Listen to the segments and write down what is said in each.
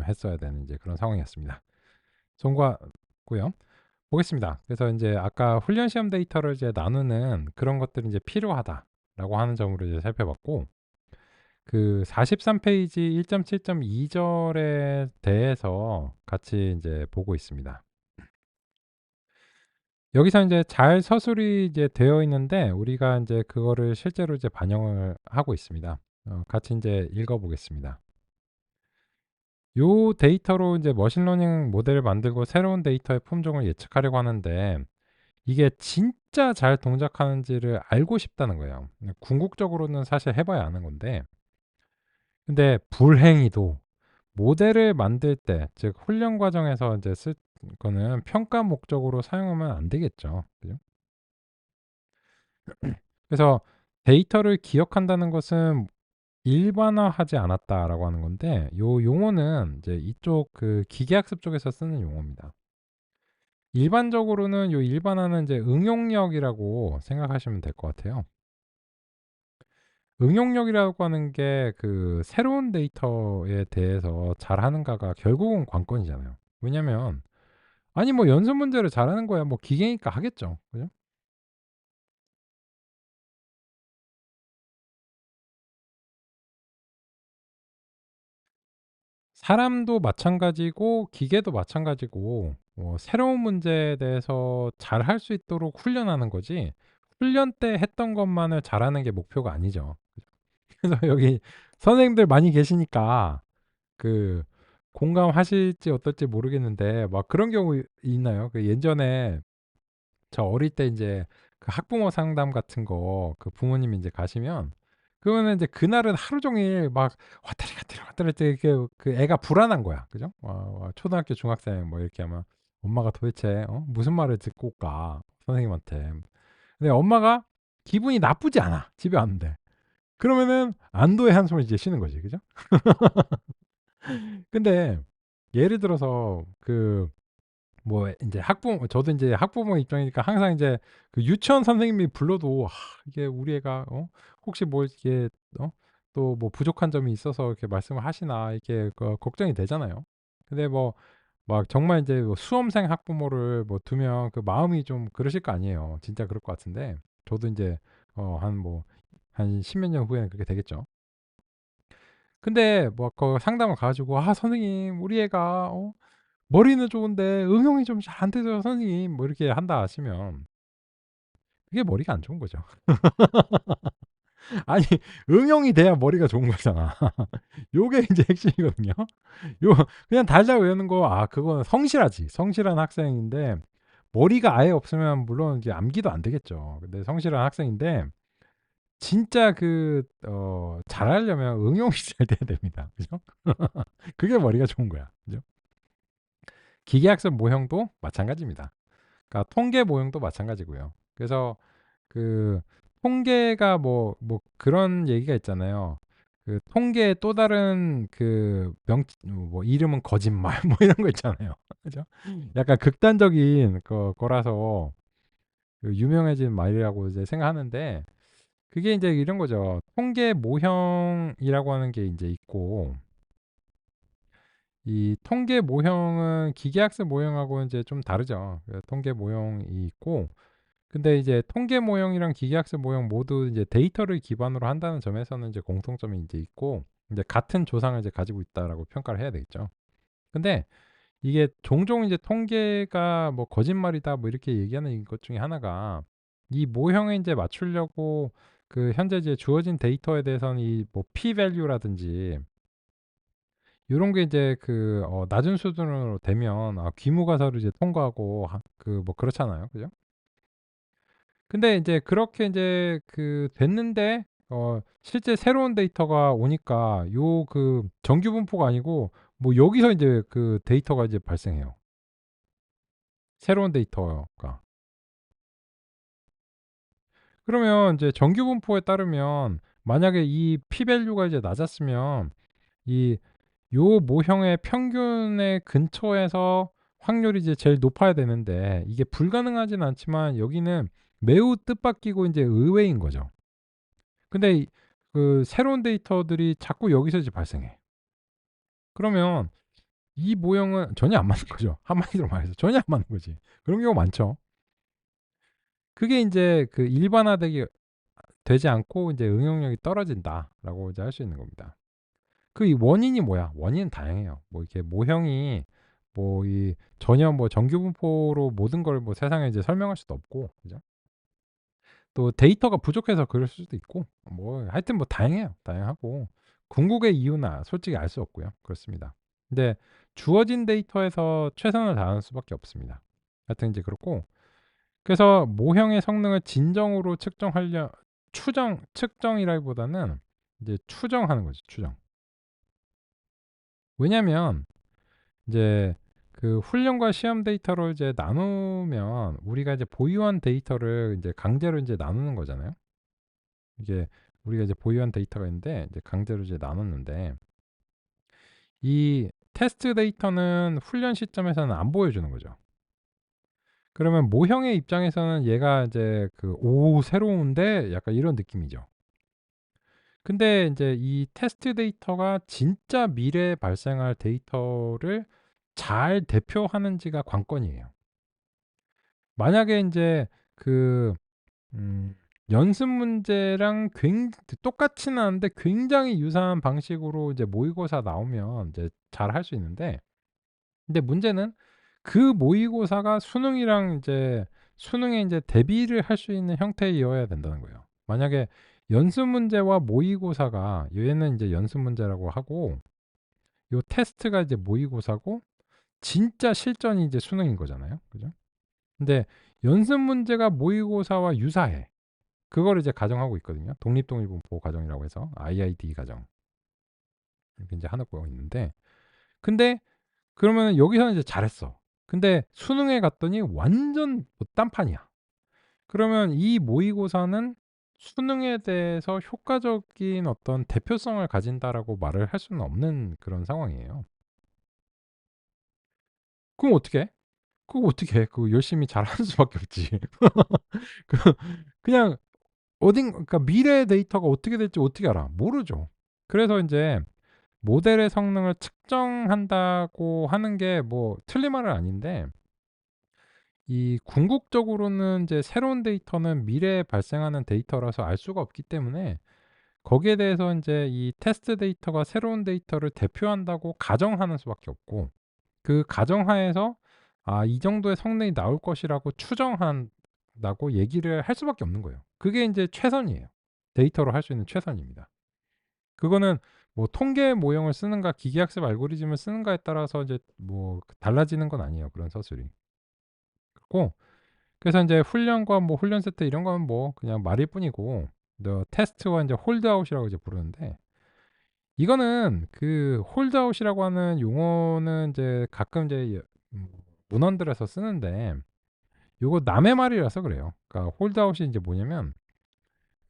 했어야 되는 이제 그런 상황이었습니다. 송구하고요. 보겠습니다. 그래서 이제 아까 훈련 시험 데이터를 이제 나누는 그런 것들이 이제 필요하다라고 하는 점으로 이제 살펴봤고, 그 43페이지 1.7.2절에 대해서 같이 이제 보고 있습니다. 여기서 이제 잘 서술이 이제 되어 있는데 우리가 이제 그거를 실제로 이제 반영을 하고 있습니다. 같이 이제 읽어보겠습니다. 요 데이터로 이제 머신러닝 모델을 만들고 새로운 데이터의 품종을 예측하려고 하는데 이게 진짜 잘 동작하는지를 알고 싶다는 거예요. 궁극적으로는 사실 해봐야 아는 건데, 근데 불행히도 모델을 만들 때, 즉 훈련 과정에서 이제 쓸 거는 평가 목적으로 사용하면 안 되겠죠. 그죠? 그래서 데이터를 기억한다는 것은 일반화하지 않았다라고 하는 건데, 요 용어는 이제 이쪽 그 기계학습 쪽에서 쓰는 용어입니다. 일반적으로는 요 일반화는 이제 응용력이라고 생각하시면 될 것 같아요. 응용력이라고 하는 게 그 새로운 데이터에 대해서 잘하는가가 결국은 관건이잖아요. 왜냐면 아니 뭐 연습 문제를 잘하는 거야 뭐 기계니까 하겠죠. 그죠? 사람도 마찬가지고 기계도 마찬가지고 새로운 문제에 대해서 잘할 수 있도록 훈련하는 거지 훈련 때 했던 것만을 잘하는 게 목표가 아니죠. 그래서 여기 선생님들 많이 계시니까 그 공감하실지 어떨지 모르겠는데 막 그런 경우 있나요? 그 예전에 저 어릴 때 이제 그 학부모 상담 같은 거 그 부모님이 이제 가시면 그러면은 이제 그날은 하루 종일 막 왔다리 갔다리 왔다리 갔다리 이렇게 그 애가 불안한 거야. 그죠? 초등학교 중학생 뭐 이렇게 하면 엄마가 도대체 무슨 말을 듣고 올까 선생님한테. 근데 엄마가 기분이 나쁘지 않아. 집에 왔는데. 그러면은 안도의 한숨을 이제 쉬는 거지. 그죠? 근데 예를 들어서 그 뭐 인제 학부모 저도 인제 학부모 입장이니까 항상 이제 그 유치원 선생님이 불러도 이게 우리 애가 혹시 뭐 이렇게 또 뭐 부족한 점이 있어서 이렇게 말씀을 하시나 이렇게 걱정이 되잖아요. 근데 뭐 막 정말 인제 뭐 수험생 학부모를 뭐 두면 그 마음이 좀 그러실 거 아니에요. 진짜 그럴 것 같은데 저도 인제 한 십몇 년 후에는 그렇게 되겠죠. 근데 뭐 그 상담을 가 가지고 "아 선생님 우리 애가 머리는 좋은데 응용이 좀 잘 안 돼서요 선생님." 뭐 이렇게 한다 하시면 그게 머리가 안 좋은 거죠. 아니 응용이 돼야 머리가 좋은 거잖아. 요게 인제 핵심이거든요. 요 그냥 달달 외우는 거 그거는 성실하지. 성실한 학생인데 머리가 아예 없으면 물론 이제 암기도 안 되겠죠. 근데 성실한 학생인데 진짜 잘하려면 응용이 잘 돼야 됩니다. 그죠? 그게 머리가 좋은 거야. 그죠? 기계학습 모형도 마찬가지입니다. 그러니까 통계 모형도 마찬가지고요. 그래서 그 통계가 뭐 그런 얘기가 있잖아요. 그 통계의 또 다른 그 뭐 이름은 거짓말 뭐 이런 거 있잖아요. 그죠? 약간 극단적인 거라서 그 유명해진 말이라고 이제 생각하는데 그게 이제 이런 거죠. 통계 모형이라고 하는 게 이제 있고 이 통계 모형은 기계학습 모형하고 이제 좀 다르죠. 그 통계 모형이 있고 근데 이제 통계 모형이랑 기계학습 모형 모두 이제 데이터를 기반으로 한다는 점에서는 이제 공통점이 이제 있고 이제 같은 조상을 이제 가지고 있다라고 평가를 해야 되겠죠. 근데 이게 종종 이제 통계가 뭐 거짓말이다 뭐 이렇게 얘기하는 것 중에 하나가 이 모형에 이제 맞추려고 그 현재 이제 주어진 데이터에 대해서는 이 뭐 p value라든지 요런 게 이제 낮은 수준으로 되면 귀무가사를 이제 통과하고 그 뭐 그렇잖아요. 그죠? 근데 인제 그렇게 인제 됐는데 실제 새로운 데이터가 오니까 요 정규 분포가 아니고 뭐 여기서 인제 그 데이터가 이제 발생해요. 새로운 데이터가. 그러면 인제 정규 분포에 따르면 만약에 이 p 밸류가 이제 낮았으면 이 요 모형의 평균의 근처에서 확률이 이제 제일 높아야 되는데 이게 불가능하진 않지만 여기는 매우 뜻밖이고 인제 의외인 거죠. 근데 그 새로운 데이터들이 자꾸 여기서 이제 발생해. 그러면 이 모형은 전혀 안 맞는 거죠. 한마디로 말해서 전혀 안 맞는 거지. 그런 경우가 많죠. 그게 인제 그 일반화되기 되지 않고 인제 응용력이 떨어진다라고 이제 할 수 있는 겁니다. 그 이 원인이 뭐야? 원인은 다양해요. 뭐 이렇게 모형이 뭐 이 전혀 뭐 정규 분포로 모든 걸 뭐 세상에 이제 설명할 수도 없고, 그죠? 또 데이터가 부족해서 그럴 수도 있고, 뭐 하여튼 뭐 다양해요. 다양하고 궁극의 이유나 솔직히 알 수 없고요. 그렇습니다. 근데 주어진 데이터에서 최선을 다하는 수밖에 없습니다. 하여튼 인제 그렇고, 그래서 모형의 성능을 진정으로 측정하려 측정이라기보다는 이제 추정하는 거죠, 추정. 왜냐면 이제 그 훈련과 시험 데이터로 이제 나누면 우리가 이제 보유한 데이터를 이제 강제로 이제 나누는 거잖아요. 이게 우리가 이제 보유한 데이터가 있는데 이제 강제로 이제 나눴는데, 이 테스트 데이터는 훈련 시점에서는 안 보여주는 거죠. 그러면 모형의 입장에서는 얘가 이제 그 '오 새로운데?' 약간 이런 느낌이죠. 근데 인제 이 테스트 데이터가 진짜 미래에 발생할 데이터를 잘 대표하는지가 관건이에요. 만약에 인제 그 음 연습 문제랑 똑같지는 않은데 굉장히 유사한 방식으로 이제 모의고사 나오면 이제 잘할 수 있는데, 근데 문제는 그 모의고사가 수능이랑 인제 수능에 인제 대비를 할 수 있는 형태이어야 된다는 거예요. 만약에 연습 문제와 모의고사가, 얘는 인제 연습 문제라고 하고 요 테스트가 이제 모의고사고 진짜 실전이 이제 수능인 거잖아요. 그죠? 근데 연습 문제가 모의고사와 유사해. 그거를 이제 가정하고 있거든요. 독립동일분포 가정이라고 해서 IID 가정. 이렇게 인제 하고 있는데, 근데 그러면은 여기서는 이제 잘했어. 근데 수능에 갔더니 완전 뭐 딴판이야. 그러면 이 모의고사는 수능에 대해서 효과적인 어떤 대표성을 가진다라고 말을 할 수는 없는 그런 상황이에요. 그럼 어떻게 해? 그거 어떻게 해? 그거 열심히 잘하는 수밖에 없지. 그 그냥 그러니까 미래의 데이터가 어떻게 될지 어떻게 알아? 모르죠. 그래서 인제 모델의 성능을 측정한다고 하는 게 뭐 틀린 말은 아닌데, 이 궁극적으로는 이제 새로운 데이터는 미래에 발생하는 데이터라서 알 수가 없기 때문에 거기에 대해서 인제 이 테스트 데이터가 새로운 데이터를 대표한다고 가정하는 수밖에 없고, 그 가정하에서 이 정도의 성능이 나올 것이라고 추정한다고 얘기를 할 수밖에 없는 거예요. 그게 인제 최선이에요. 데이터로 할 수 있는 최선입니다. 그거는 뭐 통계 모형을 쓰는가 기계학습 알고리즘을 쓰는가에 따라서 이제 뭐 달라지는 건 아니에요, 그런 서술이. 그렇고, 그래서 인제 훈련과 뭐 훈련 세트 이런 거는 뭐 그냥 말일 뿐이고, 테스트와 인제 홀드아웃이라고 이제 부르는데, 이거는 그 홀드아웃이라고 하는 용어는 인제 가끔 이제 문헌들에서 쓰는데, 요거 남의 말이라서 그래요. 그러니까 홀드아웃이 인제 뭐냐면,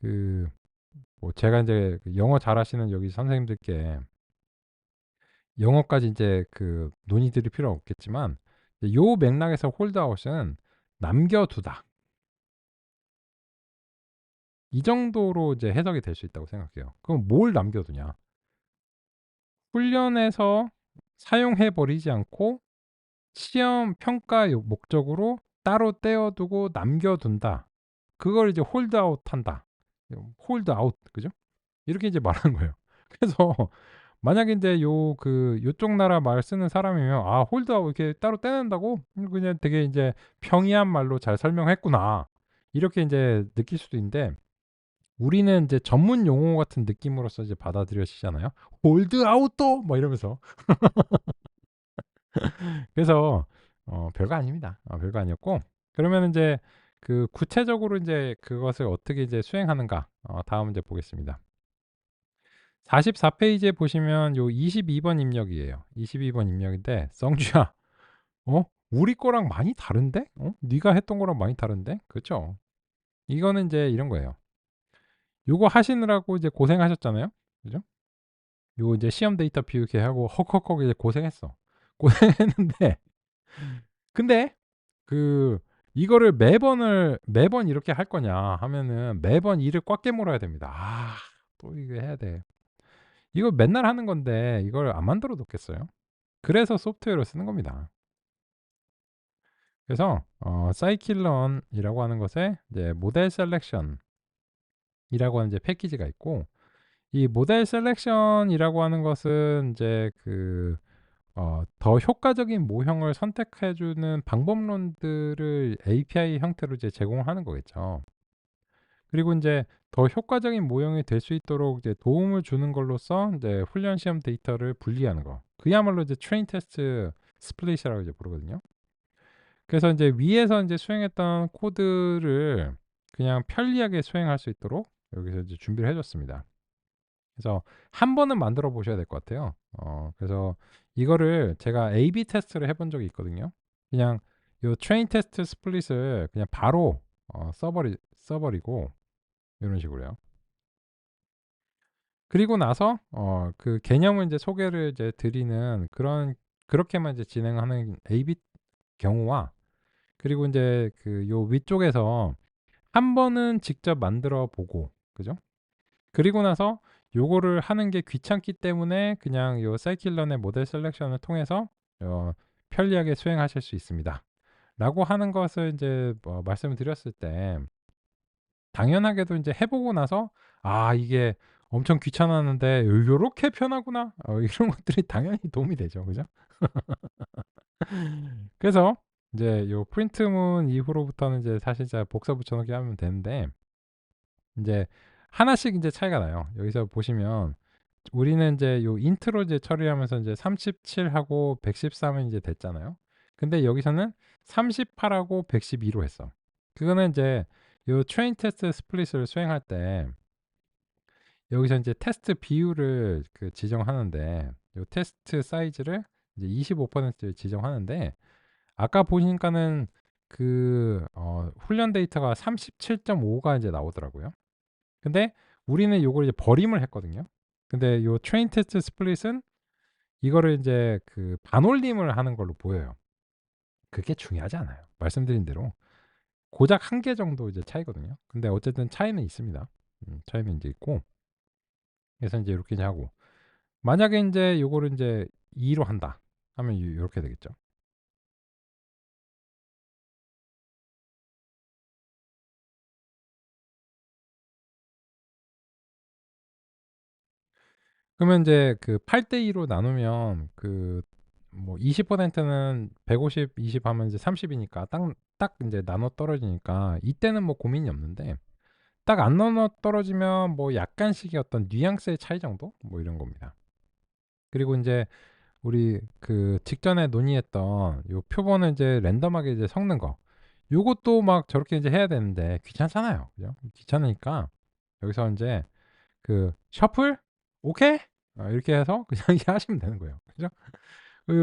그 뭐 제가 인제 그 영어 잘하시는 여기 선생님들께 영어까지 인제 그 논의 드릴 필요는 없겠지만, 이제 요 맥락에서 홀드아웃은 남겨두다, 이 정도로 이제 해석이 될 수 있다고 생각해요. 그럼 뭘 남겨두냐? 훈련에서 사용해 버리지 않고 시험 평가 목적으로 따로 떼어 두고 남겨둔다. 그걸 이제 홀드아웃한다. 홀드아웃, 그죠? 이렇게 이제 말하는 거예요. 그래서 만약에 인제 요쪽 나라 말 쓰는 사람이면 '아 홀드아웃 이렇게 따로 떼낸다고? 그냥 되게 인제 평이한 말로 잘 설명했구나.' 이렇게 인제 느낄 수도 있는데, 우리는 인제 전문 용어 같은 느낌으로서 이제 받아들여지잖아요. "홀드아웃도." 막 이러면서. 그래서 별거 아닙니다. 별거 아니었고, 그러면 인제 그 구체적으로 인제 그것을 어떻게 이제 수행하는가, 다음 문제 보겠습니다. 44 페이지에 보시면 요 22번 입력이에요. 22번 입력인데, "성주야, 우리 거랑 많이 다른데? 네가 했던 거랑 많이 다른데?" 그쵸? 이거는 인제 이런 거예요. 요거 하시느라고 이제 고생하셨잖아요. 그죠? 요거 이제 시험 데이터 비우게 하고 헉헉헉 이제 고생했어. 고생했는데, 근데 그 이거를 매번 이렇게 할 거냐 하면은 매번 이를 꽉 깨물어야 됩니다. 또 이거 해야 돼. 이거 맨날 하는 건데 이걸 안 만들어 놓겠어요? 그래서 소프트웨어를 쓰는 겁니다. 그래서 scikit-learn이라고 하는 것에 이제 모델 셀렉션이라고 하는 이제 패키지가 있고, 이 모델 셀렉션이라고 하는 것은 이제 더 효과적인 모형을 선택해 주는 방법론들을 API 형태로 이제 제공하는 거겠죠. 그리고 이제 더 효과적인 모형이 될 수 있도록 이제 도움을 주는 걸로써 이제 훈련 시험 데이터를 분리하는 거. 그야말로 이제 트레인 테스트 스플릿이라고 이제 부르거든요. 그래서 이제 위에서 이제 수행했던 코드를 그냥 편리하게 수행할 수 있도록 여기서 이제 준비를 해 줬습니다. 그래서 한 번은 만들어 보셔야 될 것 같아요. 그래서 이거를 제가 A/B 테스트를 해본 적이 있거든요. 그냥 요 트레인 테스트 스플릿을 그냥 바로 써 버리고 요런 식으로요. 그리고 나서 그 개념을 인제 소개를 이제 드리는 그렇게만 이제 진행하는 A/B 경우와, 그리고 인제 요 위쪽에서 한 번은 직접 만들어 보고, 그죠? 그리고 나서 요거를 하는 게 귀찮기 때문에 그냥 요 scikit-learn의 모델 셀렉션을 통해서 어 편리하게 수행하실 수 있습니다.라고 하는 것을 인제 말씀을 드렸을 때, 당연하게도 인제 해 보고 나서 '아 이게 엄청 귀찮았는데 요렇게 편하구나.' 이런 것들이 당연히 도움이 되죠. 그죠? 그래서 인제 요 프린트문 이후로부터는 이제 사실 제가 복사 붙여 넣기 하면 되는데, 인제 하나씩 인제 차이가 나요. 여기서 보시면 우리는 인제 요 인트로 이제 처리하면서 인제 37 하고 113은 이제 됐잖아요. 근데 여기서는 38 하고 112로 했어. 그거는 인제 요 트레인 테스트 스플릿을 수행할 때 여기서 인제 테스트 비율을 지정하는데, 요 테스트 사이즈를 이제 25% 지정하는데, 아까 보니까는 훈련 데이터가 37.5가 이제 나오더라고요. 근데 우리는 요걸 이제 버림을 했거든요. 근데 요 트레인 테스트 스플릿은 이거를 인제 반올림을 하는 걸로 보여요. 그게 중요하지 않아요. 말씀드린 대로 고작 한 개 정도 이제 차이거든요. 근데 어쨌든 차이는 있습니다. 차이는 인제 있고, 그래서 인제 요렇게 이제 하고, 만약에 인제 요거를 인제 2로 한다 하면 요렇게 되겠죠. 그러면 인제 8대 2로 나누면 뭐 20%는 150, 20 하면 이제 30 이니까 딱 인제 나눠 떨어지니까 이때는 뭐 고민이 없는데, 딱 안 나눠 떨어지면 뭐 약간씩의 어떤 뉘앙스의 차이 정도? 뭐 이런 겁니다. 그리고 인제 우리 직전에 논의했던 요 표본을 이제 랜덤하게 이제 섞는 거, 요것도 막 저렇게 이제 해야 되는데 귀찮잖아요. 그죠? 귀찮으니까 여기서 인제 셔플 오케이 이렇게 해서 그냥 이렇게 하시면 되는 거예요. 그죠?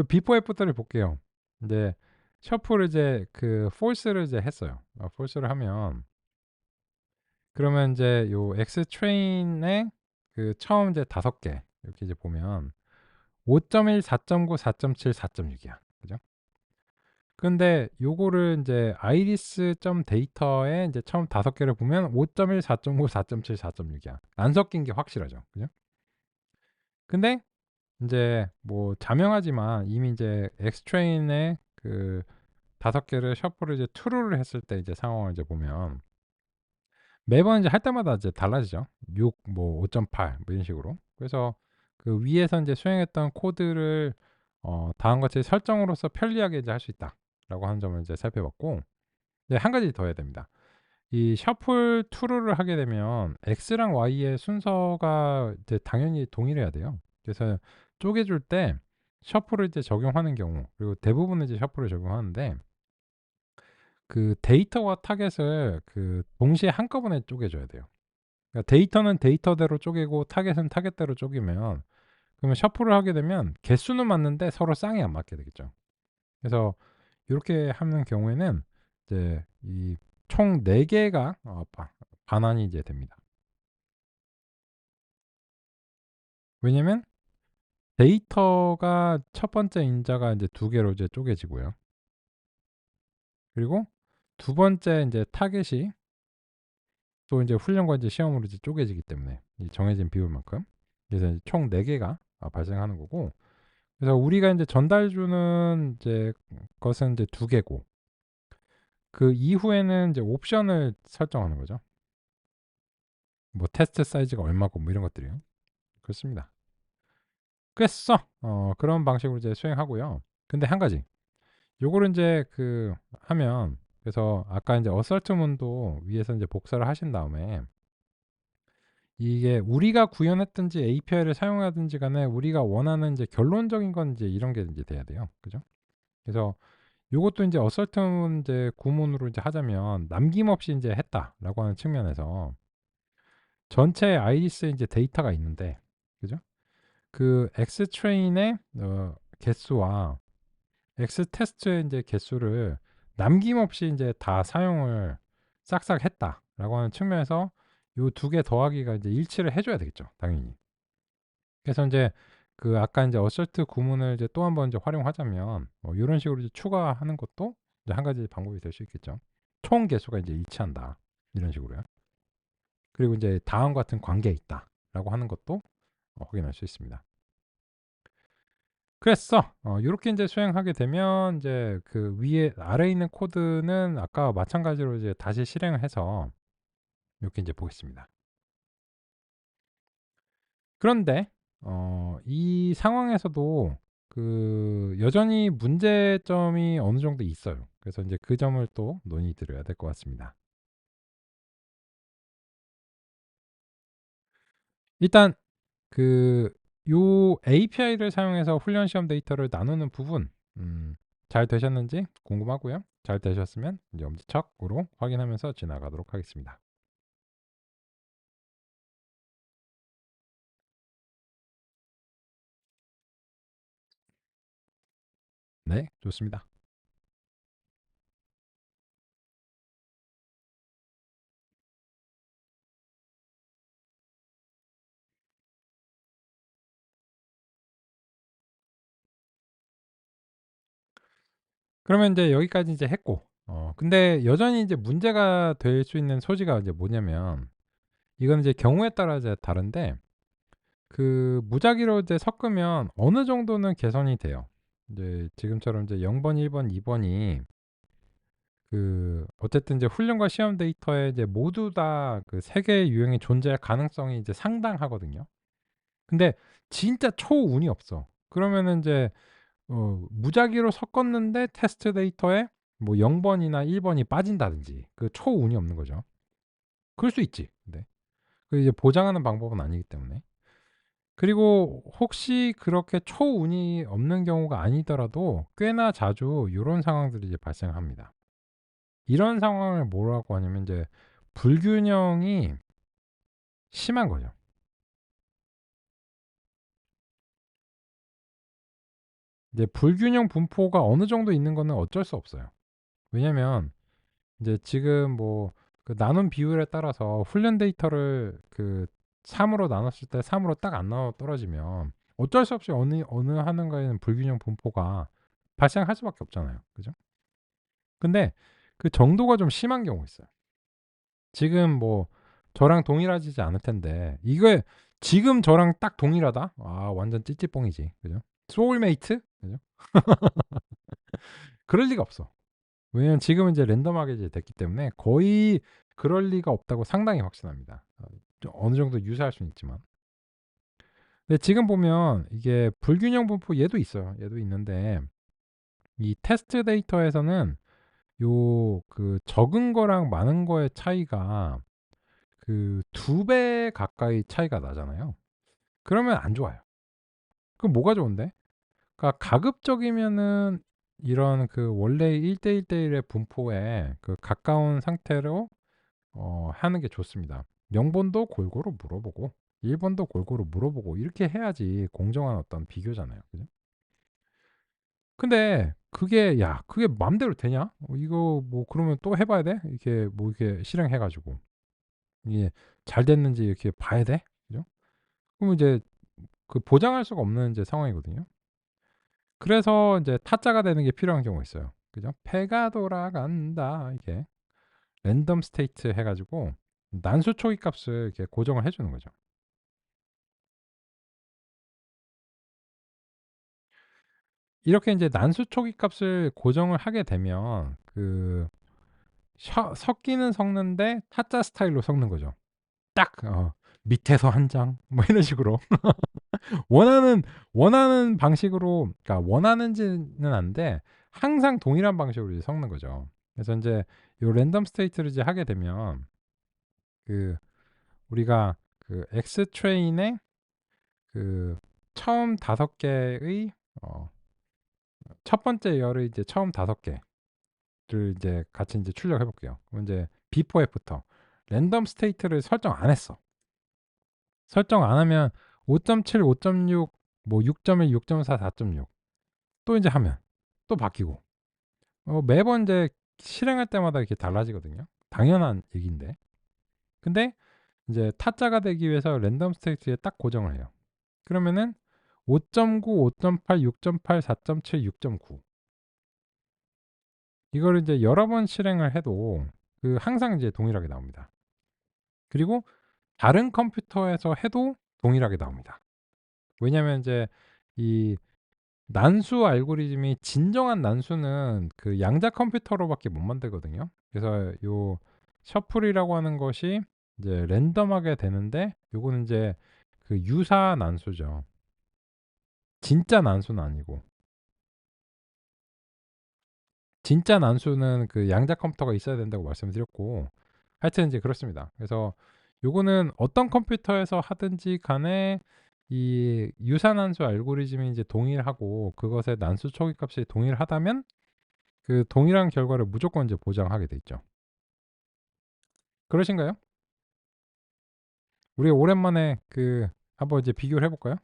비포 애프터를 볼게요. 인제 셔플을 이제 false를 이제 했어요. false를 하면, 그러면 인제 요 X 트레인에 처음 이제 5개 이렇게 이제 보면 5.1, 4.9, 4.7, 4.6 이야. 그죠? 근데 요거를 인제 iris 점 데이터에 인제 처음 5개를 보면 5.1, 4.9, 4.7, 4.6 이야. 안 섞인 게 확실하죠. 그죠? 근데 인제 뭐 자명하지만 이미 인제 엑스트레인에 5개를 셔플을 이제 true를 했을 때 이제 상황을 이제 보면 매번 이제 할 때마다 이제 달라지죠. 6 뭐 5.8 뭐 이런 식으로. 그래서 위에서 인제 수행했던 코드를 다음과 같이 설정으로써 편리하게 이제 할 수 있다라고 하는 점을 이제 살펴봤고, 네 한 가지 더 해야 됩니다. 이 셔플 true를 하게 되면 x랑 y의 순서가 이제 당연히 동일해야 돼요. 그래서 쪼개 줄 때 셔플을 이제 적용하는 경우, 그리고 대부분은 이제 셔플을 적용하는데, 데이터와 타겟을 동시에 한꺼번에 쪼개 줘야 돼요. 그러니까 데이터는 데이터대로 쪼개고 타겟은 타겟대로 쪼개면, 그러면 셔플을 하게 되면 개수는 맞는데 서로 쌍이 안 맞게 되겠죠. 그래서 요렇게 하는 경우에는 이제 이 총 4 개가 반환이 이제 됩니다. 왜냐면 데이터가 첫 번째 인자가 인제 2 개로 이제 쪼개지고요. 그리고 두 번째 인제 타겟이 또 인제 훈련과 이제 시험으로 이제 쪼개지기 때문에 이 정해진 비율만큼. 그래서 이제 총 4 개가 발생하는 거고, 그래서 우리가 이제 전달주는 이제 것은 이제 두 개고 그 이후에는 이제 옵션을 설정하는 거죠. 뭐 테스트 사이즈가 얼마고 뭐 이런 것들이요. 그렇습니다. 꿰써 그런 방식으로 이제 수행하고요. 근데 한 가지 요거를 이제 그 하면 그래서 아까 이제 어설트문도 위에서 이제 복사를 하신 다음에 이게 우리가 구현했든지 API를 사용하든지 간에 우리가 원하는 이제 결론적인 건 이제 이런 게 이제 돼야 돼요. 그죠? 그래서 요것도 이제 어설트문 이제 구문으로 이제 하자면 남김없이 이제 했다라고 하는 측면에서 전체 아이리스에 이제 데이터가 있는데 그죠? 그 X 트레인의 개수와 X 테스트의 이제 개수를 남김없이 이제 다 사용을 싹싹 했다라고 하는 측면에서 요 두 개 더하기가 이제 일치를 해줘야 되겠죠, 당연히. 그래서 이제 그 아까 이제 어설트 구문을 이제 또 한 번 이제 활용하자면 뭐 이런 식으로 이제 추가하는 것도 이제 한 가지 방법이 될 수 있겠죠. 총 개수가 이제 일치한다 이런 식으로요. 그리고 이제 다음 같은 관계에 있다라고 하는 것도 확인할 수 있습니다. 그래서 요렇게 인제 수행하게 되면 인제 그 위에 아래에 있는 코드는 아까와 마찬가지로 이제 다시 실행을 해서 요렇게 인제 보겠습니다. 그런데 이 상황에서도 그 여전히 문제점이 어느 정도 있어요. 그래서 인제 그 점을 또 논의 드려야 될 것 같습니다. 일단 그 요 API를 사용해서 훈련 시험 데이터를 나누는 부분 잘 되셨는지 궁금하고요. 잘 되셨으면 이제 엄지척으로 확인하면서 지나가도록 하겠습니다. 네, 좋습니다. 그러면 인제 여기까지 이제 했고 근데 여전히 이제 문제가 될 수 있는 소지가 이제 뭐냐면 이건 이제 경우에 따라 이제 다른데 그 무작위로 이제 섞으면 어느 정도는 개선이 돼요. 이제 지금처럼 이제 0 번, 1 번, 2 번이 그 어쨌든 이제 훈련과 시험 데이터에 이제 모두 다 그 3 개의 유형이 존재할 가능성이 이제 상당하거든요. 근데 진짜 초운이 없어. 그러면은 인제 무작위로 섞었는데 테스트 데이터에 뭐 0 번이나 1 번이 빠진다든지 그 초운이 없는 거죠. 그럴 수 있지. 근데 그 이제 보장하는 방법은 아니기 때문에. 그리고 혹시 그렇게 초운이 없는 경우가 아니더라도 꽤나 자주 요런 상황들이 이제 발생합니다. 이런 상황을 뭐라고 하냐면 이제 불균형이 심한 거죠. 이제 불균형 분포가 어느 정도 있는 거는 어쩔 수 없어요. 왜냐면 이제 지금 뭐 그 나눈 비율에 따라서 훈련 데이터를 그 3 으로 나눴을 때 3 으로 딱 안 나눠 떨어지면 어쩔 수 없이 어느 하는가에는 불균형 분포가 발생할 수밖에 없잖아요. 그죠? 근데 그 정도가 좀 심한 경우가 있어요. 지금 뭐 저랑 동일하지 않을 텐데 이게 지금 저랑 딱 동일하다? 아 완전 찌찌뽕이지. 그죠? 소울메이트? 그죠? 그럴 리가 없어. 왜냐면 지금은 이제 랜덤하게 이제 됐기 때문에 거의 그럴 리가 없다고 상당히 확신합니다. 좀 어느 정도 유사할 수는 있지만. 근데 지금 보면 이게 불균형 분포 얘도 있어요. 얘도 있는데 이 테스트 데이터에서는 요 그 적은 거랑 많은 거의 차이가 그 2배 가까이 차이가 나잖아요. 그러면 안 좋아요. 그럼 뭐가 좋은데? 그러니까 가급적이면은 이런 그 원래 1대1대1의 분포에 그 가까운 상태로 하는 게 좋습니다. 0 번도 골고루 물어보고 1 번도 골고루 물어보고 이렇게 해야지 공정한 어떤 비교잖아요. 그죠? 근데 그게 야 그게 맘대로 되냐? 이거 뭐 그러면 또 해 봐야 돼? 이렇게 뭐 이렇게 실행해 가지고 이게 잘 됐는지 이렇게 봐야 돼? 그죠? 그러면 이제 그 보장할 수가 없는 이제 상황이거든요. 그래서 이제 타짜가 되는 게 필요한 경우가 있어요. 그죠? "패가 돌아간다." 이렇게 랜덤 스테이트 해 가지고 난수 초기 값을 이렇게 고정을 해 주는 거죠. 이렇게 인제 난수 초기 값을 고정을 하게 되면 섞기는 섞는데 타짜 스타일로 섞는 거죠. 딱 밑에서 한 장 뭐 이런 식으로 원하는 방식으로, 그러니까 원하는지는 안돼 항상 동일한 방식으로 이제 섞는 거죠. 그래서 인제 요 랜덤 스테이트를 이제 하게 되면 그 우리가 X 트레인의 처음 5개의 어 첫 번째 열의 이제 처음 5개를 이제 같이 인제 출력해 볼게요. 그럼 인제 before 애프터 랜덤 스테이트를 설정 안 했어. 설정 안 하면 5.7, 5.6 뭐 6.1, 6.4, 4.6 또 인제 하면 또 바뀌고 매번 인제 실행할 때마다 이렇게 달라지거든요. 당연한 얘기인데. 근데 인제 타짜가 되기 위해서 랜덤 스테이트에 딱 고정을 해요. 그러면은 5.9, 5.8, 6.8, 4.7, 6.9 이거를 이제 여러 번 실행을 해도 항상 이제 동일하게 나옵니다. 그리고 다른 컴퓨터에서 해도 동일하게 나옵니다. 왜냐하면 이제 이 난수 알고리즘이 진정한 난수는 양자 컴퓨터로밖에 못 만들거든요. 그래서 요 셔플이라고 하는 것이 이제 랜덤하게 되는데 요거는 이제 유사 난수죠. 진짜 난수는 아니고. 진짜 난수는 양자 컴퓨터가 있어야 된다고 말씀을 드렸고 하여튼 이제 그렇습니다. 그래서 요거는 어떤 컴퓨터에서 하든지 간에 이 유사난수 알고리즘이 이제 동일하고 그것의 난수 초기값이 동일하다면 동일한 결과를 무조건 이제 보장하게 돼 있죠. 그러신가요? 우리 오랜만에 한번 이제 비교를 해 볼까요?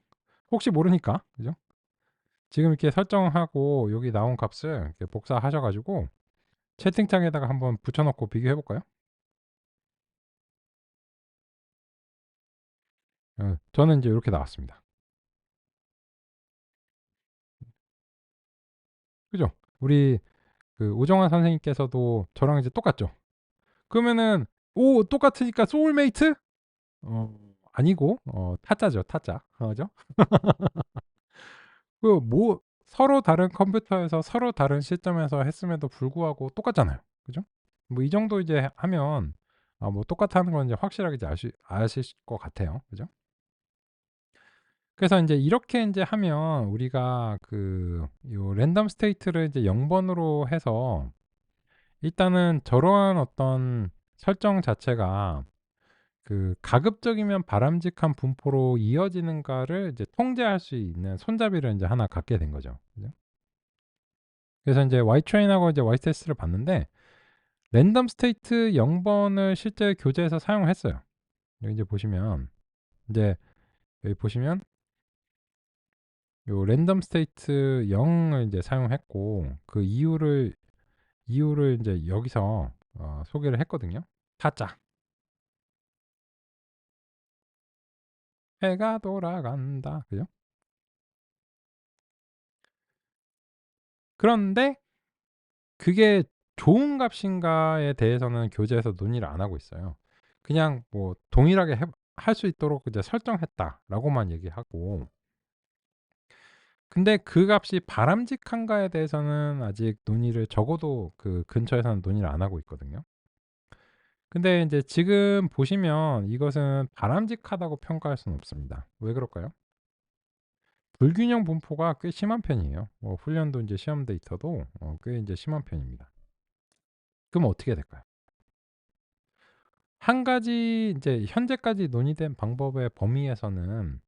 혹시 모르니까. 그죠? 지금 이렇게 설정하고 여기 나온 값을 이렇게 복사하셔 가지고 채팅창에다가 한번 붙여 놓고 비교해 볼까요? 저는 이제 이렇게 나왔습니다. 그죠? 우리 오정환 선생님께서도 저랑 이제 똑같죠? 그러면은 오 똑같으니까 소울메이트? 아니고 타짜죠, 타짜. 그죠? 뭐 서로 다른 컴퓨터에서 서로 다른 시점에서 했음에도 불구하고 똑같잖아요. 그죠? 뭐 이 정도 이제 하면 뭐 똑같다는 건 이제 확실하게 이제 아실 것 같아요. 그죠? 그래서 인제 이렇게 인제 하면 우리가 요 랜덤 스테이트를 이제 0 번으로 해서 일단은 저러한 어떤 설정 자체가 가급적이면 바람직한 분포로 이어지는가를 이제 통제할 수 있는 손잡이를 인제 하나 갖게 된 거죠. 그죠? 그래서 인제 Ytrain하고 이제 Ytest를 봤는데 랜덤 스테이트 0 번을 실제 교재에서 사용을 했어요. 여기 이제 보시면 인제 여기 보시면 요 랜덤 스테이트 0을 이제 사용했고 이유를 인제 여기서 소개를 했거든요. 타짜. 해가 돌아간다. 그죠? 그런데 그게 좋은 값인가에 대해서는 교재에서 논의를 안 하고 있어요. 그냥 뭐 동일하게 할 수 있도록 이제 설정했다라고만 얘기하고 근데 그 값이 바람직한가에 대해서는 아직 논의를 적어도 근처에서는 논의를 안 하고 있거든요. 근데 인제 지금 보시면 이것은 바람직하다고 평가할 수는 없습니다. 왜 그럴까요? 불균형 분포가 꽤 심한 편이에요. 훈련도 인제 시험 데이터도 꽤 인제 심한 편입니다. 그럼 어떻게 될까요? 한 가지 인제 현재까지 논의된 방법의 범위에서는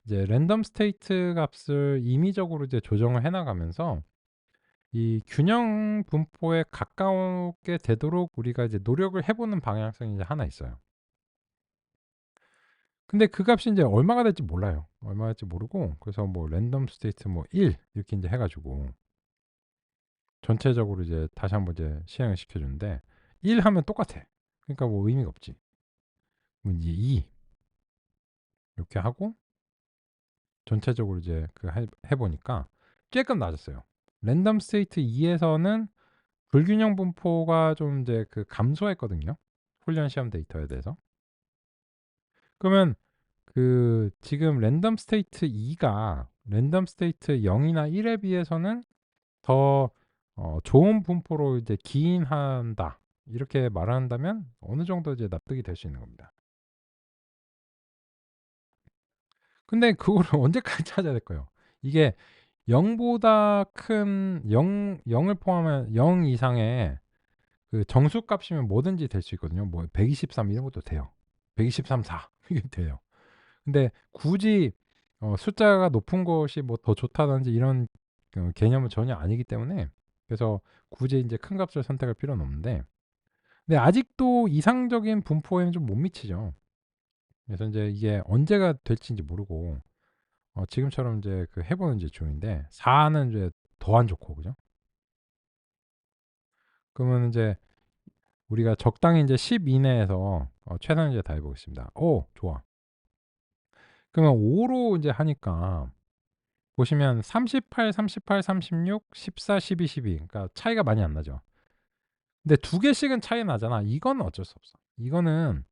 이제 랜덤 스테이트 값을 임의적으로 이제 조정을 해 나가면서 이 균형 분포에 가까우게 되도록 우리가 이제 노력을 해 보는 방향성이 이제 하나 있어요. 근데 그 값이 인제 얼마가 될지 몰라요. 얼마가 될지 모르고 그래서 뭐 랜덤 스테이트 뭐 1 이렇게 인제 해 가지고 전체적으로 이제 다시 한번 이제 실행을 시켜 주는데 1 하면 똑같아. 그러니까 뭐 의미가 없지. 그럼 이제 2 이렇게 하고 전체적으로 이제 해 보니까 쪼끔 낮았어요. 랜덤 스테이트 2 에서는 불균형 분포가 좀 이제 감소했거든요, 훈련 시험 데이터에 대해서. 그러면 지금 랜덤 스테이트 2가 랜덤 스테이트 0이나 1에 비해서는 더 좋은 분포로 이제 기인한다. 이렇게 말한다면 어느 정도 이제 납득이 될 수 있는 겁니다. 근데 그거를 언제까지 찾아야 될까요? 이게 0보다 큰 0을 포함한 0 이상의 그 정수값이면 뭐든지 될 수 있거든요. 뭐 123 이런 것도 돼요. 123, 4 이게 돼요. 근데 굳이 숫자가 높은 것이 뭐 더 좋다든지 이런 개념은 전혀 아니기 때문에, 그래서 굳이 이제 큰 값을 선택할 필요는 없는데, 근데 아직도 이상적인 분포에는 좀 못 미치죠. 그래서 이제 이게 언제가 될지 이제 모르고 지금처럼 이제 그 해보는 이제 중인데, 4는 이제 더 안 좋고, 그죠? 그러면 이제 우리가 적당히 이제 10 이내에서 최선을 이제 다해보겠습니다. 오, 좋아. 그러면 5로 이제 하니까 보시면 38, 38, 36, 14, 12, 12. 그러니까 차이가 많이 안 나죠. 근데 두 개씩은 차이 나잖아. 이건 어쩔 수 없어. 이거는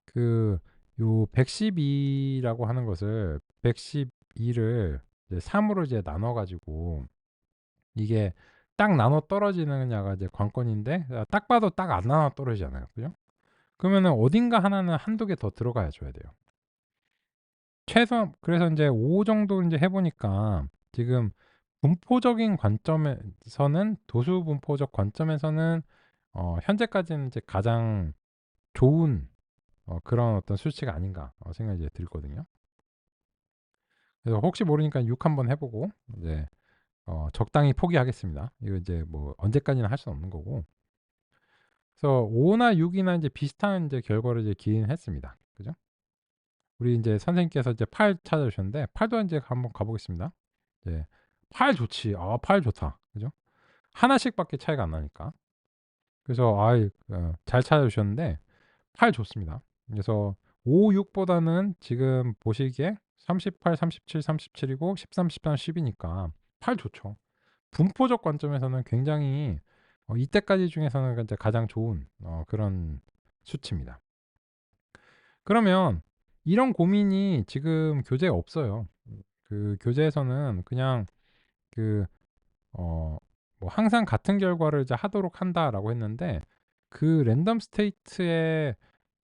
그 요 112라고 하는 것을 112를 이제 3으로 이제 나눠 가지고 이게 딱 나눠 떨어지느냐가 이제 관건인데, 딱 봐도 딱 안 나눠 떨어지잖아요. 그죠? 그러면은 어딘가 하나는 한두 개 더 들어가야 줘야 돼요. 최소 그래서 이제5 정도 이제 해 보니까 지금 분포적인 관점에서는, 도수 분포적 관점에서는 현재까지는 이제 가장 좋은 그런 어떤 수치가 아닌가 생각이 이제 들거든요. 그래서 혹시 모르니까 6 한번 해 보고 이제 적당히 포기하겠습니다. 이거 이제 뭐 언제까지나 할 수는 없는 거고. 그래서 5나 6이나 이제 비슷한 이제 결과를 이제 기인했습니다. 그죠? 우리 이제 선생님께서 이제 8 찾아주셨는데, 8도 이제 한번 가보겠습니다. 이제 8 좋지. 8 좋다. 그죠? 하나씩밖에 차이가 안 나니까. 그래서 잘 찾아주셨는데 8 좋습니다. 그래서 5, 6보다는 지금 보시기에 38, 37, 37이고 13, 13, 10이니까 8 좋죠. 분포적 관점에서는 굉장히 이때까지 중에서는 이제 가장 좋은 그런 수치입니다. 그러면 이런 고민이 지금 교재에 없어요. 그 교재에서는 그냥 그 뭐 항상 같은 결과를 이제 하도록 한다라고 했는데, 그 랜덤 스테이트의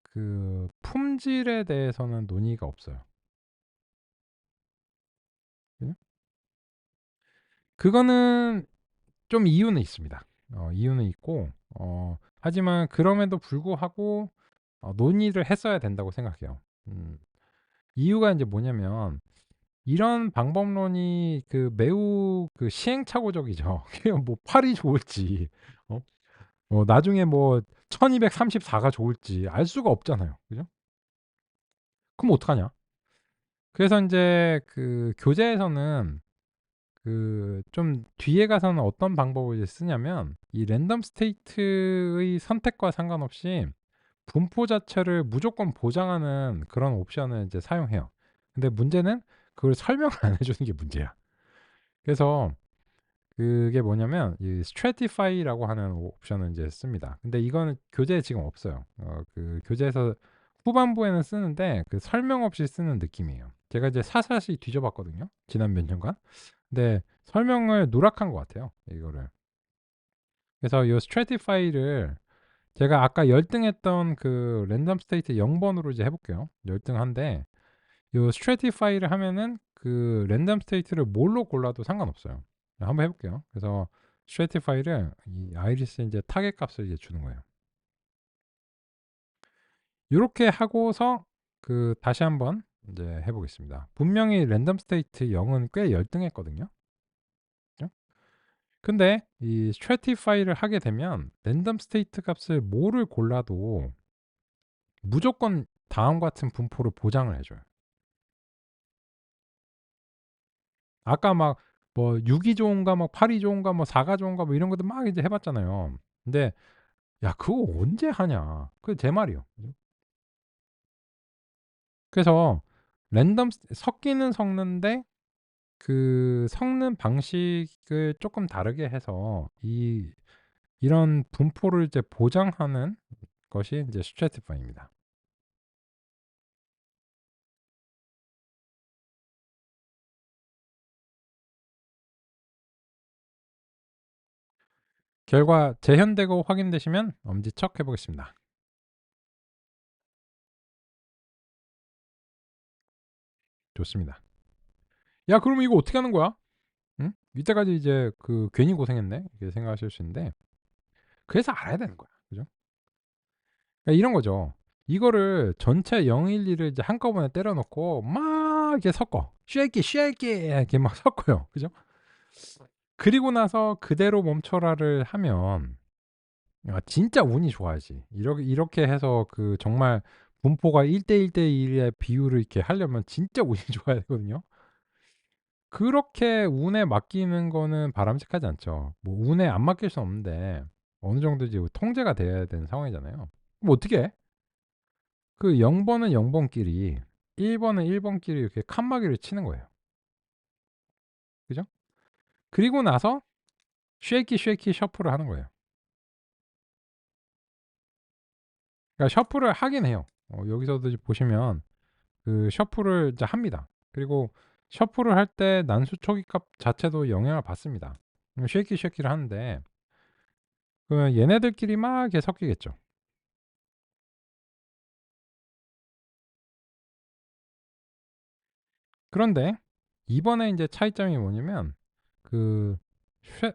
그 품질에 대해서는 논의가 없어요. 그죠? 그거는 좀 이유는 있습니다. 이유는 있고, 하지만 그럼에도 불구하고 논의를 했어야 된다고 생각해요. 이유가 이제 뭐냐면, 이런 방법론이 그 매우 그 시행착오적이죠. 그냥 뭐 8이 좋을지, 어? 나중에 뭐 1234가 좋을지 알 수가 없잖아요. 그죠? 그럼 어떡하냐? 그래서 인제 그 교재에서는 그 좀 뒤에 가서는 어떤 방법을 이제 쓰냐면, 이 랜덤 스테이트의 선택과 상관없이 분포 자체를 무조건 보장하는 그런 옵션을 이제 사용해요. 근데 문제는 그걸 설명을 안 해 주는 게 문제야. 그래서 그게 뭐냐면 이 stratify라고 하는 옵션을 이제 씁니다. 근데 이거는 교재에 지금 없어요. 그 교재에서 후반부에는 쓰는데 그 설명 없이 쓰는 느낌이에요. 제가 이제 사사시 뒤져봤거든요. 지난 몇 년간. 근데 설명을 누락한 것 같아요. 이거를. 그래서 이 stratify를 제가 아까 열등했던 그 랜덤 스테이트 0번으로 이제 해볼게요. 열등한데 이 stratify를 하면은 그 랜덤 스테이트를 뭘로 골라도 상관없어요. 한번 해볼게요. 그래서 stratify를 이 아이리스 이제 타겟 값을 이제 주는 거예요. 이렇게 하고서 그 다시 한번 이제 해보겠습니다. 분명히 랜덤 스테이트 0은 꽤 열등했거든요. 그죠? 근데 이 stratify를 하게 되면 랜덤 스테이트 값을 뭐를 골라도 무조건 다음 같은 분포를 보장을 해줘요. 아까 막 뭐 6이 좋은가 뭐 8이 좋은가 뭐 4가 좋은가 뭐 이런 것도 막 이제 해봤잖아요. 근데 야 그거 언제 하냐. 그게 제 말이요. 그래서 섞이는 섞는데 그 섞는 방식을 조금 다르게 해서 이런 분포를 이제 보장하는 것이 이제 스트래티파이입니다. 결과 재현되고 확인되시면 엄지척 해보겠습니다. 좋습니다. 야, 그러면 이거 어떻게 하는 거야? 응? 이때까지 이제 그 괜히 고생했네 이렇게 생각하실 수 있는데, 그래서 알아야 되는 거야. 그죠? 그러니까 이런 거죠. 이거를 전체 0, 1, 2를 이제 한꺼번에 때려놓고 막 이렇게 섞어. 쉐이키 쉐이키 이렇게 막 섞어요. 그죠? 그리고 나서 그대로 멈춰라를 하면 진짜 운이 좋아야지. 이렇게 해서 그 정말 분포가 1대 1대 1의 비율을 이렇게 하려면 진짜 운이 좋아야 되거든요. 그렇게 운에 맡기는 거는 바람직하지 않죠. 뭐 운에 안 맡길 수 없는데 어느 정도 이제 통제가 돼야 되는 상황이잖아요. 뭐 어떻게 해? 그 0번은 0번끼리 1번은 1번끼리 이렇게 칸막이를 치는 거예요. 그죠? 그리고 나서 쉐이키 쉐이키 셔플을 하는 거예요. 그러니까 셔플을 하긴 해요. 여기서도 보시면 그 셔플을 이제 합니다. 그리고 셔플을 할 때 난수 초기값 자체도 영향을 받습니다. 쉐이키 쉐이키를 하는데 그러면 얘네들끼리 막 이렇게 섞이겠죠. 그런데 이번에 이제 차이점이 뭐냐면 그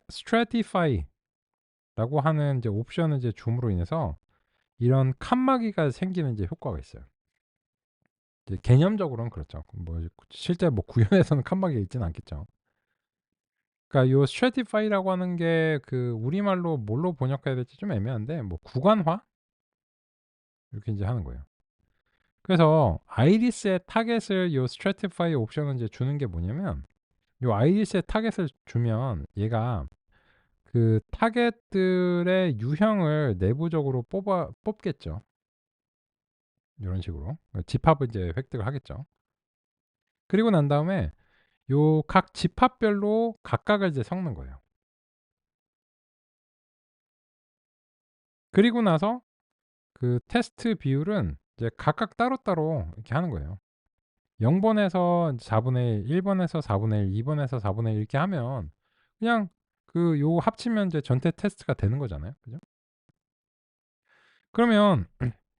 stratify라고 하는 이제 옵션을 이제 줌으로 인해서 이런 칸막이가 생기는 이제 효과가 있어요. 이제 개념적으로는 그렇죠. 뭐 실제 뭐 구현에서는 칸막이가 있지는 않겠죠. 그러니까 요 stratify라고 하는 게 그 우리말로 뭘로 번역해야 될지 좀 애매한데 뭐 구간화 이렇게 이제 하는 거예요. 그래서 아이리스의 타겟을 요 stratify 옵션을 이제 주는 게 뭐냐면 요 아이리스의 타겟을 주면 얘가 그 타겟들의 유형을 내부적으로 뽑겠죠. 이런 식으로 집합을 이제 획득을 하겠죠. 그리고 난 다음에 요 각 집합별로 각각을 이제 섞는 거예요. 그리고 나서 그 테스트 비율은 이제 각각 따로따로 이렇게 하는 거예요. 0번에서 4분의 1, 1번에서 4분의 1, 2번에서 4분의 1 이렇게 하면 그냥 그 요 합치면 이제 전체 테스트가 되는 거잖아요. 그죠? 그러면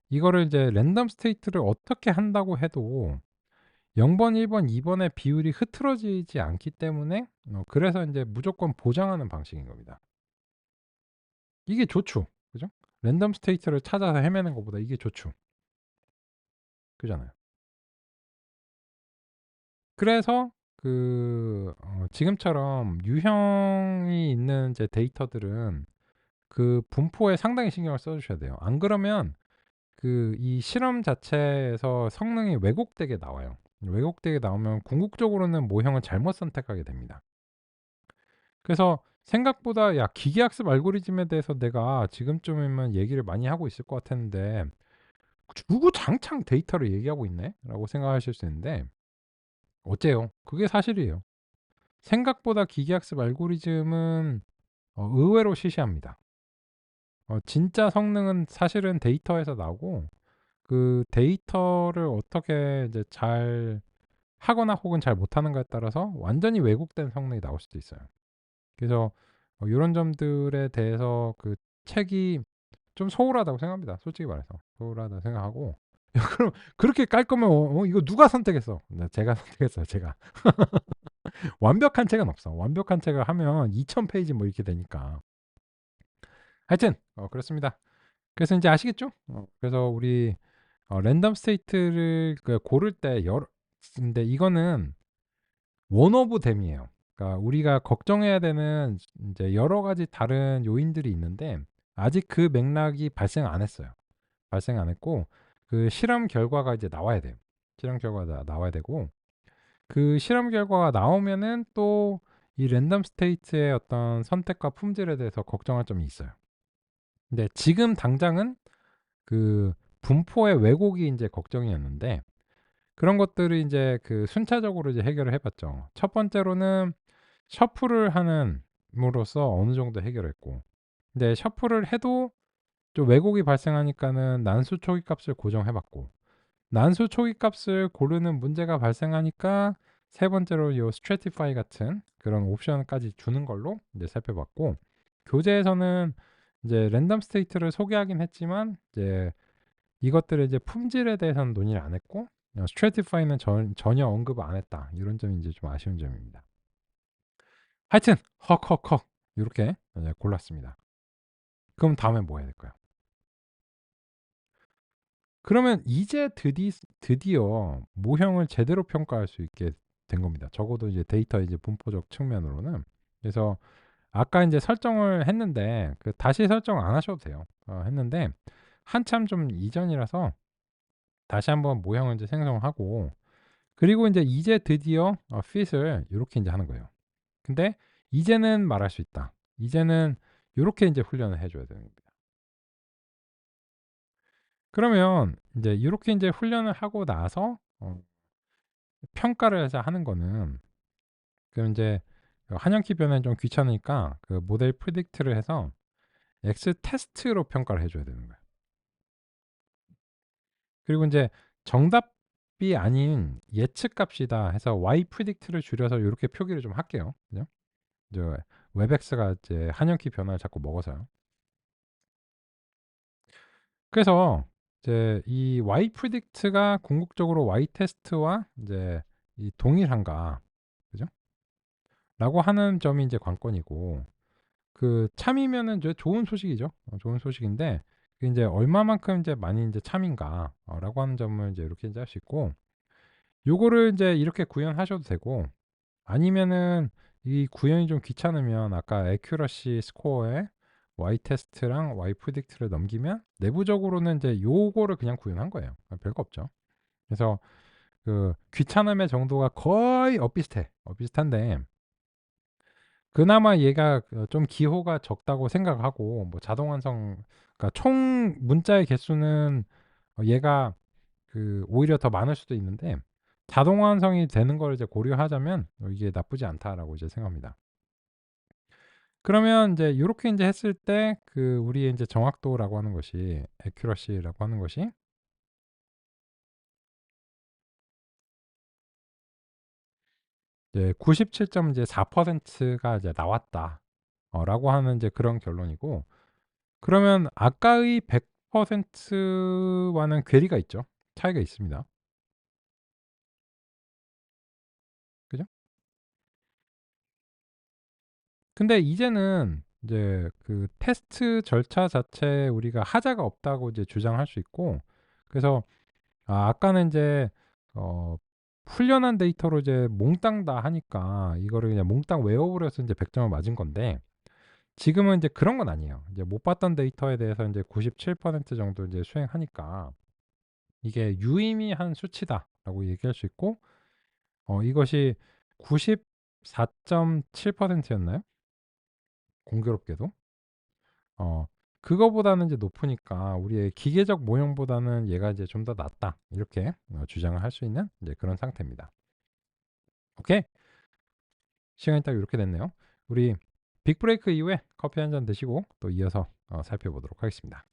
이거를 이제 랜덤 스테이트를 어떻게 한다고 해도 0번, 1번, 2번의 비율이 흐트러지지 않기 때문에 그래서 이제 무조건 보장하는 방식인 겁니다. 이게 좋죠. 그죠? 랜덤 스테이트를 찾아서 헤매는 것보다 이게 좋죠. 그잖아요. 그래서 그 지금처럼 유형이 있는 이제 데이터들은 그 분포에 상당히 신경을 써 주셔야 돼요. 안 그러면 그 이 실험 자체에서 성능이 왜곡되게 나와요. 왜곡되게 나오면 궁극적으로는 모형을 잘못 선택하게 됩니다. 그래서 생각보다 야 기계학습 알고리즘에 대해서 내가 지금쯤이면 얘기를 많이 하고 있을 것 같았는데 주구장창 데이터를 얘기하고 있네? 라고 생각하실 수 있는데 어째요? 그게 사실이에요. 생각보다 기계학습 알고리즘은 의외로 시시합니다. 진짜 성능은 사실은 데이터에서 나오고 그 데이터를 어떻게 이제 잘 하거나 혹은 잘 못하는가에 따라서 완전히 왜곡된 성능이 나올 수도 있어요. 그래서 이런 점들에 대해서 그 책이 좀 소홀하다고 생각합니다. 솔직히 말해서 소홀하다고 생각하고 그럼 그렇게 깔 거면 이거 누가 선택했어? 네, 제가 선택했어요. 제가 완벽한 책은 없어. 완벽한 책을 하면 2,000페이지 뭐 이렇게 되니까. 하여튼 그렇습니다. 그래서 이제 아시겠죠? 그래서 우리 랜덤 스테이트를 그 고를 때 여러 근데 이거는 원 오브 댐이에요. 그러니까 우리가 걱정해야 되는 이제 여러 가지 다른 요인들이 있는데 아직 그 맥락이 발생 안 했어요. 발생 안 했고 그 실험 결과가 이제 나와야 돼요. 실험 결과가 나와야 되고 그 실험 결과가 나오면은 또 이 랜덤 스테이트의 어떤 선택과 품질에 대해서 걱정할 점이 있어요. 근데 지금 당장은 그 분포의 왜곡이 이제 걱정이었는데 그런 것들을 이제 그 순차적으로 이제 해결을 해봤죠. 첫 번째로는 셔플을 함으로써 어느 정도 해결했고, 근데 셔플을 해도 좀 왜곡이 발생하니까는 난수 초기 값을 고정해봤고, 난수 초기 값을 고르는 문제가 발생하니까 세 번째로 요 스트래티파이 같은 그런 옵션까지 주는 걸로 이제 살펴봤고, 교재에서는 이제 랜덤 스테이트를 소개하긴 했지만 이제 이것들의 이제 품질에 대해서는 논의를 안 했고 스트래티파이는 전혀 언급 안 했다. 이런 점이 이제 좀 아쉬운 점입니다. 하여튼 헉헉헉 요렇게 이제 골랐습니다. 그럼 다음에 뭐 해야 될까요? 그러면 이제 드디어 모형을 제대로 평가할 수 있게 된 겁니다. 적어도 이제 데이터 이제 분포적 측면으로는. 그래서 아까 인제 설정을 했는데 그 다시 설정 안 하셔도 돼요. 했는데 한참 좀 이전이라서 다시 한번 모형을 인제 생성하고 그리고 인제 이제 드디어 fit을 요렇게 인제 하는 거예요. 근데 이제는 말할 수 있다. 이제는 요렇게 인제 훈련을 해 줘야 되는 겁니다. 그러면 인제 요렇게 인제 훈련을 하고 나서 평가를 해서 하는 거는 그럼 인제 한영키 변환이 좀 귀찮으니까 그 모델 프리딕트를 해서 X 테스트로 평가를 해 줘야 되는 거예요. 그리고 인제 정답이 아닌 예측값이다 해서 Y predict를 줄여서 요렇게 표기를 좀 할게요. 그죠? 저 웹엑스가 이제 한영키 변화를 자꾸 먹어서요. 그래서 이제 이 Y predict가 궁극적으로 Y 테스트와 인제 이 동일한가. 그죠? 라고 하는 점이 인제 관건이고 그 참이면은 이제 좋은 소식이죠. 좋은 소식인데 그게 인제 얼마만큼 인제 많이 인제 참인가 라고 하는 점을 인제 이렇게 인제 할 수 있고 요거를 인제 이렇게 구현하셔도 되고 아니면은 이 구현이 좀 귀찮으면 아까 accuracy 스코어에 Y 테스트랑 Y predict를 넘기면 내부적으로는 인제 요거를 그냥 구현한 거예요. 별거 없죠. 그래서 그 귀찮음의 정도가 거의 비슷한데 그나마 얘가 좀 기호가 적다고 생각하고 뭐 자동 완성 그러니까 총 문자의 개수는 얘가 그 오히려 더 많을 수도 있는데 자동 완성이 되는 걸 이제 고려하자면 이게 나쁘지 않다라고 이제 생각합니다. 그러면 인제 요렇게 인제 했을 때 그 우리의 인제 정확도라고 하는 것이 accuracy라고 하는 것이 이제 97.4%가 이제 나왔다. 라고 하는 이제 그런 결론이고 그러면 아까의 100%와는 괴리가 있죠. 차이가 있습니다. 그죠? 근데 이제는 이제 그 테스트 절차 자체에 우리가 하자가 없다고 이제 주장할 수 있고 그래서 아까는 인제 어 훈련한 데이터로 이제 몽땅 다 하니까 이거를 그냥 몽땅 외워 버려서 인제 100 점을 맞은 건데 지금은 인제 그런 건 아니에요. 이제 못 봤던 데이터에 대해서 인제 97% 정도 이제 수행하니까 이게 유의미한 수치다라고 얘기할 수 있고 이것이 94.7% 였나요? 공교롭게도. 어 그거보다는 이제 높으니까 우리의 기계적 모형보다는 얘가 이제 좀 더 낫다. 이렇게 주장을 할 수 있는 이제 그런 상태입니다. 오케이. 시간이 딱 요렇게 됐네요. 우리 빅 브레이크 이후에 커피 한 잔 드시고 또 이어서 살펴보도록 하겠습니다.